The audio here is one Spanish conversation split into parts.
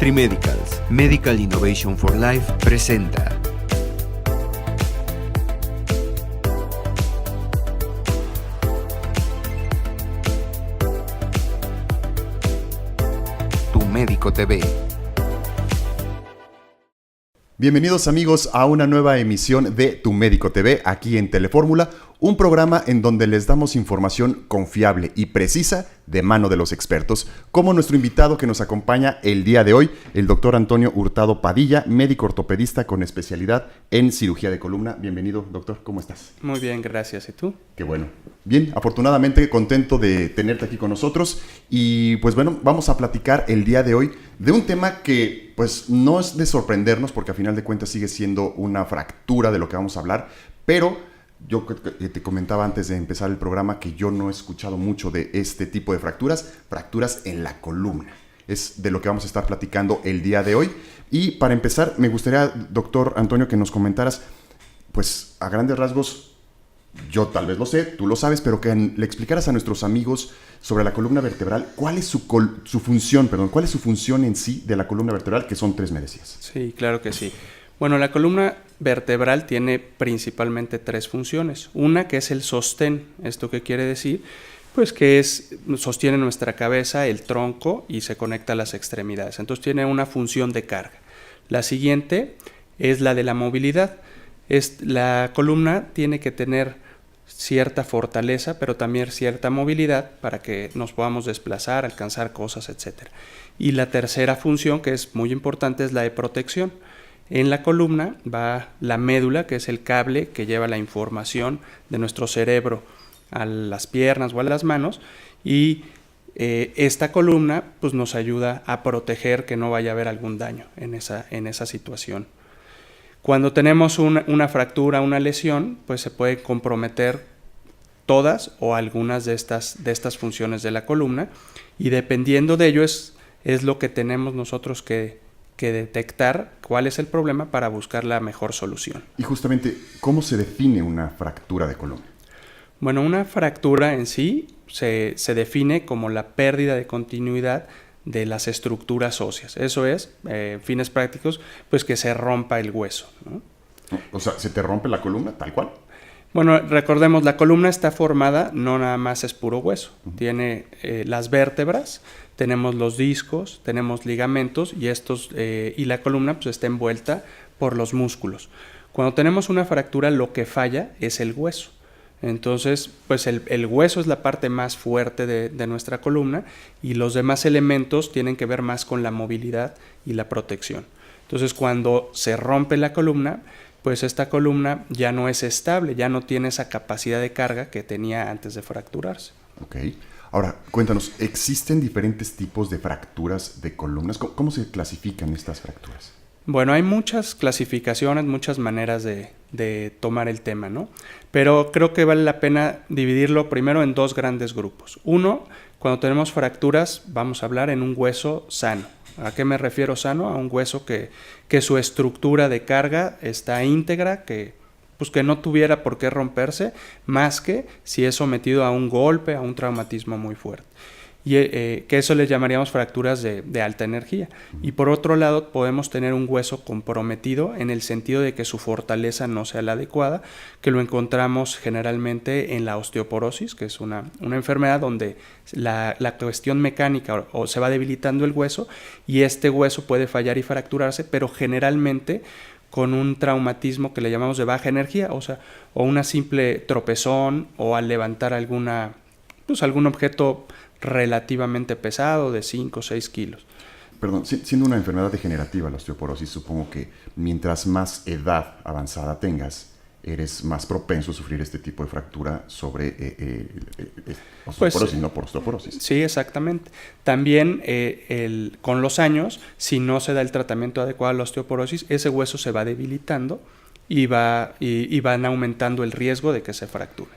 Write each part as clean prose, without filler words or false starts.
Trimedicals, Medical Innovation for Life presenta Tu Médico TV. Bienvenidos amigos a una nueva emisión de Tu Médico TV aquí en Telefórmula, un programa en donde les damos información confiable y precisa de mano de los expertos, como nuestro invitado que nos acompaña el día de hoy, el doctor Antonio Hurtado Padilla, médico ortopedista con especialidad en cirugía de columna. Bienvenido, doctor, ¿cómo estás? Muy bien, gracias. ¿Y tú? Qué bueno. Bien, afortunadamente contento de tenerte aquí con nosotros y pues bueno, vamos a platicar el día de hoy de un tema que pues no es de sorprendernos porque a final de cuentas sigue siendo una fractura de lo que vamos a hablar, pero yo te comentaba antes de empezar el programa que yo no he escuchado mucho de este tipo de fracturas en la columna. Es de lo que vamos a estar platicando el día de hoy. Y para empezar, me gustaría, doctor Antonio, que nos comentaras, pues a grandes rasgos, yo tal vez lo sé, tú lo sabes, pero que le explicaras a nuestros amigos sobre la columna vertebral, cuál es su función en sí de la columna vertebral, que son tres, me decías. Sí, claro que sí. Bueno, la columna vertebral tiene principalmente tres funciones. Una que es el sostén. ¿Esto qué quiere decir? Pues que sostiene nuestra cabeza, el tronco y se conecta a las extremidades. Entonces tiene una función de carga. La siguiente es la de la movilidad. La columna tiene que tener cierta fortaleza, pero también cierta movilidad para que nos podamos desplazar, alcanzar cosas, etc. Y la tercera función, que es muy importante, es la de protección. En la columna va la médula, que es el cable que lleva la información de nuestro cerebro a las piernas o a las manos, y esta columna pues, nos ayuda a proteger que no vaya a haber algún daño en esa situación. Cuando tenemos una fractura, una lesión, pues se puede comprometer todas o algunas de estas funciones de la columna, y dependiendo de ello es lo que tenemos nosotros que detectar cuál es el problema para buscar la mejor solución. Y justamente, ¿cómo se define una fractura de columna? Bueno, una fractura en sí se define como la pérdida de continuidad de las estructuras óseas. Eso es, fines prácticos, pues que se rompa el hueso, ¿no? O sea, ¿se te rompe la columna tal cual? Bueno, recordemos, la columna está formada, no nada más es puro hueso. Tiene las vértebras, tenemos los discos, tenemos ligamentos y la columna pues, está envuelta por los músculos. Cuando tenemos una fractura, lo que falla es el hueso. Entonces, pues el hueso es la parte más fuerte de nuestra columna y los demás elementos tienen que ver más con la movilidad y la protección. Entonces, cuando se rompe la columna, pues esta columna ya no es estable, ya no tiene esa capacidad de carga que tenía antes de fracturarse. Ok. Ahora, cuéntanos, ¿existen diferentes tipos de fracturas de columnas? ¿Cómo se clasifican estas fracturas? Bueno, hay muchas clasificaciones, muchas maneras de tomar el tema, ¿no? Pero creo que vale la pena dividirlo primero en dos grandes grupos. Uno, cuando tenemos fracturas, vamos a hablar en un hueso sano. ¿A qué me refiero sano? A un hueso que su estructura de carga está íntegra, que no tuviera por qué romperse, más que si es sometido a un golpe, a un traumatismo muy fuerte. Y que eso le llamaríamos fracturas de alta energía. Y por otro lado, podemos tener un hueso comprometido en el sentido de que su fortaleza no sea la adecuada, que lo encontramos generalmente en la osteoporosis, que es una enfermedad donde la cuestión mecánica o se va debilitando el hueso y este hueso puede fallar y fracturarse, pero generalmente con un traumatismo que le llamamos de baja energía, o una simple tropezón o al levantar algún objeto relativamente pesado de 5 o 6 kilos. Perdón, siendo una enfermedad degenerativa la osteoporosis, supongo que mientras más edad avanzada tengas, eres más propenso a sufrir este tipo de fractura sobre osteoporosis, no por osteoporosis. Sí, exactamente. También con los años, si no se da el tratamiento adecuado a la osteoporosis, ese hueso se va debilitando y van aumentando el riesgo de que se fracturen.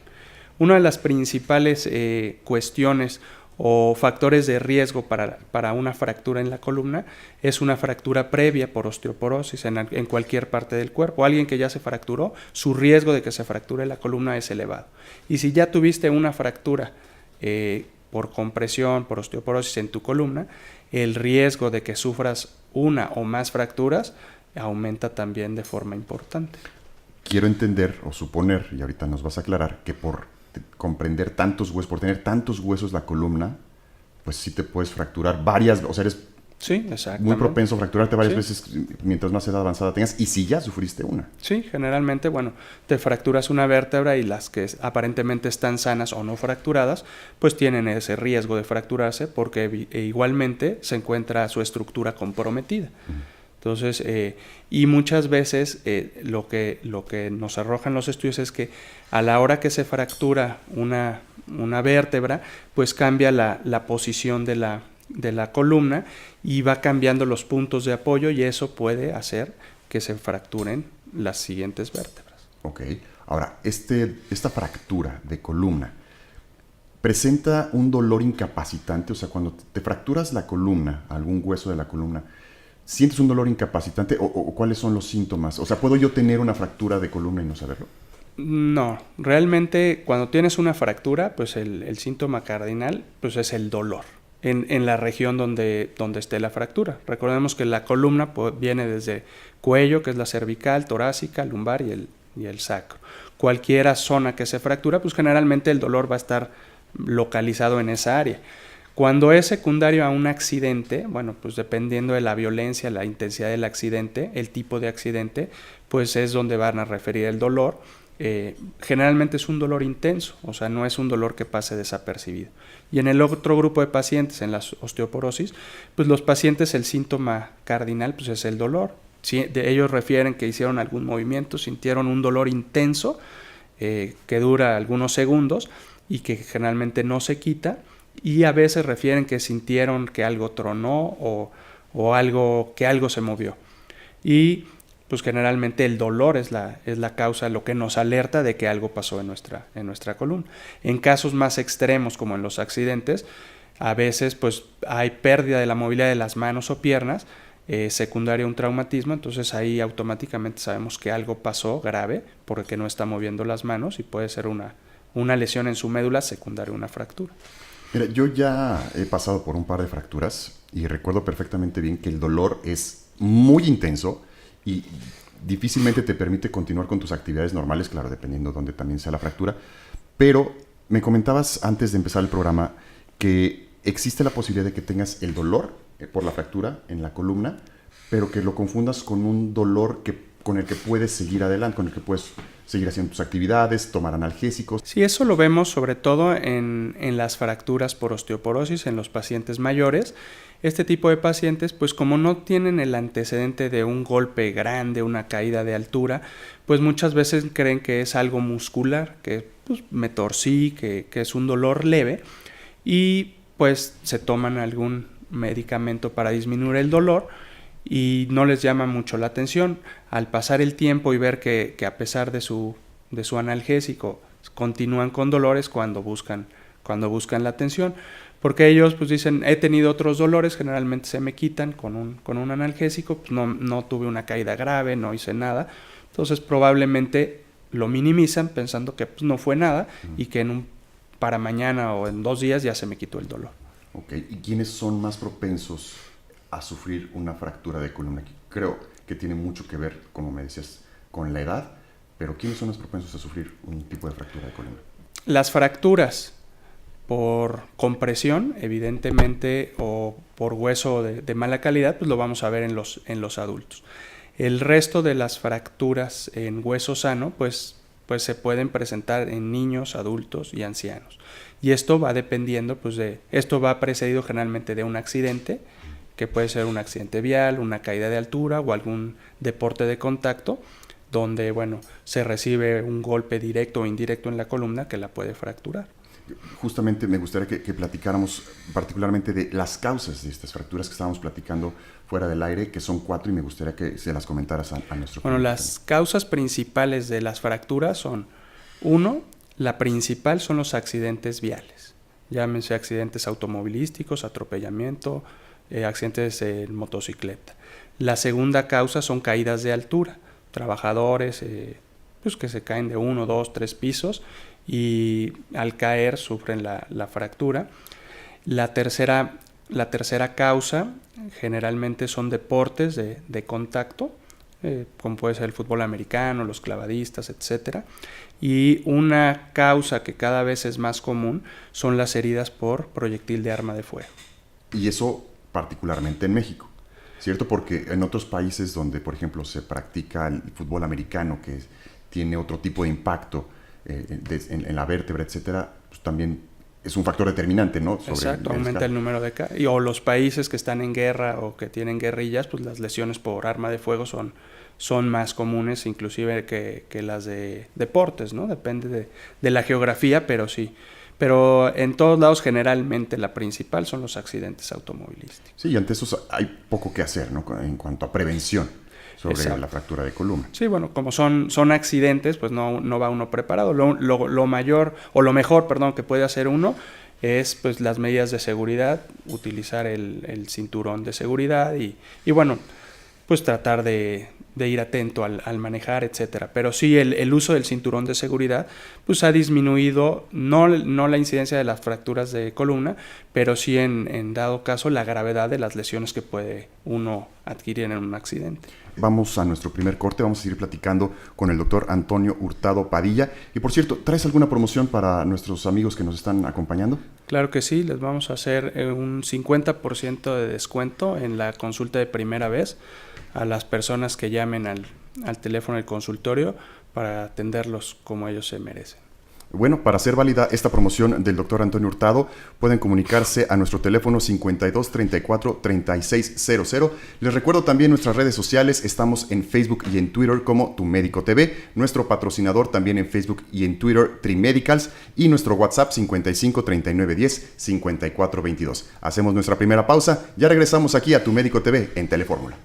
Una de las principales cuestiones o factores de riesgo para una fractura en la columna es una fractura previa por osteoporosis en cualquier parte del cuerpo. Alguien que ya se fracturó, su riesgo de que se fracture la columna es elevado. Y si ya tuviste una fractura por compresión, por osteoporosis en tu columna, el riesgo de que sufras una o más fracturas, aumenta también de forma importante. Quiero entender o suponer, y ahorita nos vas a aclarar, que por comprender tantos huesos, por tener tantos huesos la columna, pues sí te puedes fracturar varias, o sea, eres Sí, exactamente. muy propenso a fracturarte varias Sí. veces mientras más edad avanzada tengas, y si ya sufriste una. Sí, generalmente, bueno, te fracturas una vértebra y las que aparentemente están sanas o no fracturadas, pues tienen ese riesgo de fracturarse porque igualmente se encuentra su estructura comprometida. Entonces, y muchas veces lo que nos arrojan los estudios es que a la hora que se fractura una vértebra, pues cambia la posición de la columna y va cambiando los puntos de apoyo y eso puede hacer que se fracturen las siguientes vértebras. Ok. Ahora, esta fractura de columna presenta un dolor incapacitante, o sea, cuando te fracturas la columna, algún hueso de la columna, ¿sientes un dolor incapacitante o cuáles son los síntomas? O sea, ¿puedo yo tener una fractura de columna y no saberlo? No, realmente cuando tienes una fractura, pues el síntoma cardinal pues es el dolor en la región donde esté la fractura. Recordemos que la columna viene desde cuello, que es la cervical, torácica, lumbar y el sacro. Cualquiera zona que se fractura, pues generalmente el dolor va a estar localizado en esa área. Cuando es secundario a un accidente, bueno, pues dependiendo de la violencia, la intensidad del accidente, el tipo de accidente, pues es donde van a referir el dolor. Generalmente es un dolor intenso, o sea, no es un dolor que pase desapercibido. Y en el otro grupo de pacientes, en la osteoporosis, pues los pacientes el síntoma cardinal pues es el dolor. Ellos refieren que hicieron algún movimiento, sintieron un dolor intenso que dura algunos segundos y que generalmente no se quita, y a veces refieren que sintieron que algo tronó o que algo se movió. Y pues generalmente el dolor es la causa, lo que nos alerta de que algo pasó en nuestra columna. En casos más extremos, como en los accidentes, a veces pues hay pérdida de la movilidad de las manos o piernas, secundaria a un traumatismo, entonces ahí automáticamente sabemos que algo pasó grave porque no está moviendo las manos y puede ser una lesión en su médula secundaria a una fractura. Mira, yo ya he pasado por un par de fracturas y recuerdo perfectamente bien que el dolor es muy intenso y difícilmente te permite continuar con tus actividades normales, claro, dependiendo de dónde también sea la fractura. Pero me comentabas antes de empezar el programa que existe la posibilidad de que tengas el dolor por la fractura en la columna, pero que lo confundas con un dolor con el que puedes seguir adelante, con el que puedes seguir haciendo tus actividades, tomar analgésicos. Sí, eso lo vemos sobre todo en las fracturas por osteoporosis en los pacientes mayores. Este tipo de pacientes, pues como no tienen el antecedente de un golpe grande, una caída de altura, pues muchas veces creen que es algo muscular, que pues, me torcí, que es un dolor leve, y pues se toman algún medicamento para disminuir el dolor y no les llama mucho la atención. Al pasar el tiempo y ver que a pesar de su analgésico continúan con dolores cuando buscan la atención, porque ellos pues dicen, he tenido otros dolores, generalmente se me quitan con un analgésico, pues no tuve una caída grave, no hice nada, entonces probablemente lo minimizan pensando que pues, no fue nada y que para mañana o en 2 días ya se me quitó el dolor. Ok, ¿y quiénes son más propensos a sufrir una fractura de columna? Creo que tiene mucho que ver, como me decías, con la edad, pero ¿quiénes son más propensos a sufrir un tipo de fractura de columna? Las fracturas por compresión, evidentemente, o por hueso de mala calidad, pues lo vamos a ver en los adultos. El resto de las fracturas en hueso sano, pues se pueden presentar en niños, adultos y ancianos. Y esto va dependiendo, esto va precedido generalmente de un accidente, que puede ser un accidente vial, una caída de altura o algún deporte de contacto, donde, se recibe un golpe directo o indirecto en la columna que la puede fracturar. Justamente me gustaría que platicáramos particularmente de las causas de estas fracturas que estábamos platicando fuera del aire, que son 4, y me gustaría que se las comentaras a nuestro público. Las causas principales de las fracturas son, 1, la principal son los accidentes viales, llámense accidentes automovilísticos, atropellamiento, accidentes en motocicleta. La segunda causa son caídas de altura, trabajadores que se caen de 1, 2, 3 pisos y al caer sufren la fractura. La tercera La tercera causa generalmente son deportes de contacto, como puede ser el fútbol americano, los clavadistas, etcétera. Y una causa que cada vez es más común son las heridas por proyectil de arma de fuego. Y eso particularmente en México, ¿cierto? Porque en otros países donde, por ejemplo, se practica el fútbol americano, que tiene otro tipo de impacto en la vértebra, etcétera, pues también es un factor determinante, ¿no? Exacto, aumenta el número de casos. O los países que están en guerra o que tienen guerrillas, pues las lesiones por arma de fuego son más comunes inclusive que las de deportes, ¿no? Depende de la geografía, pero sí. Pero en todos lados generalmente la principal son los accidentes automovilísticos. Sí, y ante eso hay poco que hacer, ¿no? En cuanto a prevención sobre la fractura de columna. Sí, bueno, como son accidentes, pues no va uno preparado. Lo mejor que puede hacer uno es pues las medidas de seguridad, utilizar el cinturón de seguridad y bueno, pues tratar de ir atento al manejar, etcétera. Pero sí, el uso del cinturón de seguridad pues ha disminuido, no la incidencia de las fracturas de columna, pero sí en dado caso la gravedad de las lesiones que puede uno adquirir en un accidente. Vamos a nuestro primer corte, vamos a seguir platicando con el doctor Antonio Hurtado Padilla. Y por cierto, ¿traes alguna promoción para nuestros amigos que nos están acompañando? Claro que sí, les vamos a hacer un 50% de descuento en la consulta de primera vez a las personas que llamen al teléfono del consultorio para atenderlos como ellos se merecen. Bueno, para hacer válida esta promoción del doctor Antonio Hurtado, pueden comunicarse a nuestro teléfono 52 34 3600. Les recuerdo también nuestras redes sociales, estamos en Facebook y en Twitter como Tu Médico TV, nuestro patrocinador también en Facebook y en Twitter, Trimedicals, y nuestro WhatsApp 55 39 10 54 22. Hacemos nuestra primera pausa, ya regresamos aquí a Tu Médico TV en Telefórmula.